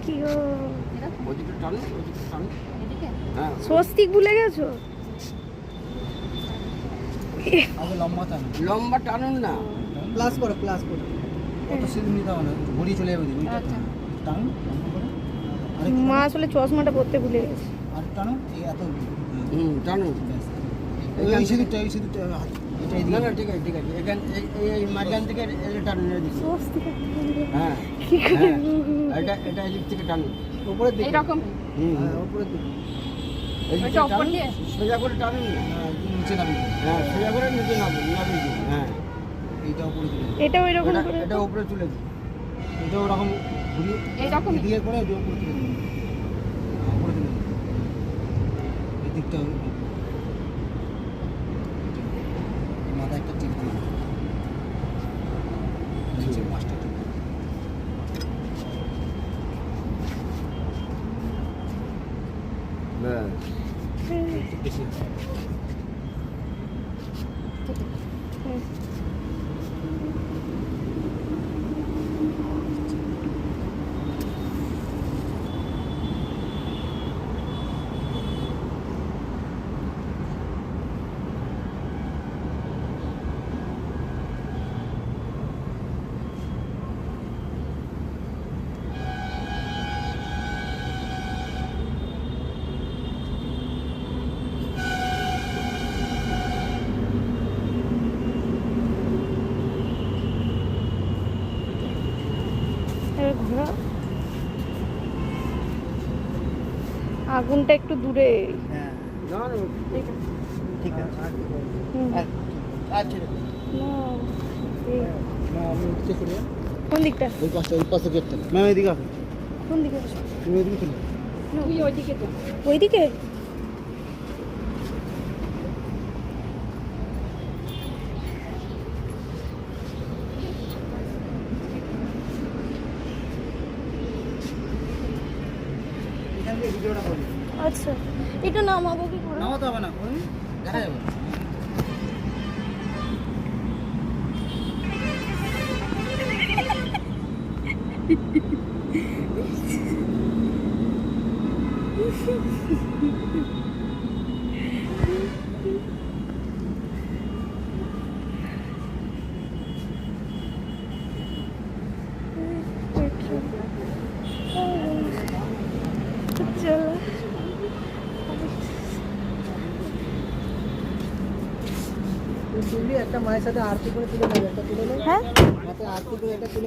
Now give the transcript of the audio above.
কি গো ওদিকে টানো, ওদিকে টানো। হ্যাঁ, স্বস্তিক ভুলে গেছো? আগে লম্বা টানো, লম্বা টানুন না। প্লাস করো, প্লাস করো। কত সিঁড়ি নিতে হবে না, ঘড়ি চলে যাবে দিদি। টানো লম্বা করে, মা আসলে চশমাটা পরতে ভুলে গেছে। আর টানো এই এত। টানুন। এই সিঁড়িটা, এই সিঁড়িটা হাত এটা না এদিকে। না, ঠিক আছে ঠিক আছে। এখান এই মাঝখান থেকে এটা টানুন, এদিকে। স্বস্তিক হ্যাঁ কি হ্যাঁ, করে এটা এটা এদিক থেকে টানুন। উপরের দিকে, এইরকম হ্যাঁ উপরের দিকে। এদিক ওইটা থেকে উপর টানুন, দিয়ে? সোজা করে টানুন। হ্যাঁ, নিচে নামিয়ে দিন। হ্যাঁ, সোজা করে নিচে নামিয়ে দিন। হ্যাঁ, এইটা উপরে তুলে দিন। এটা ওই রকম এটা করে এটা উপরে তুলে দিন। এটা ওরকম ঘুরিয়ে এইরকম এদিকে করে ওটা উপরে তুলে দিন। হ্যাঁ, উপরে তুলে দিন। এই দিকটা মাথায় একটা টিপ দিন। নিচে পাঁচটা টিপ দিন। ব্যাস। একটু বেশি হবে। এবার ঘোরা। আগুনটা একটু দূরে। হ্যাঁ, না না, ঠিক আছে। হুম। আচ্ছা। না, এই না, আমি উঠতে চলে যাই। কোন দিকটা? ওই পাশে, ওই পাশে গেটটা। ম্যাম এদিকে আসুন। কোন দিকে? তুমি এদিকে চলে যাও। তুই ওইদিকে তো ওইদিকে? এখান থেকে ভিডিওটা করুন। আচ্ছা, এটা নামাবো কি করে? নামাতে হবে না, করুন। দেখা যাবে। চলো। তুললি একটা মায়ের সাথে আরতি করে তুলে নেবে, একটা তুলে নেবে। হ্যাঁ মাথায় আরতি করে এটা তুলে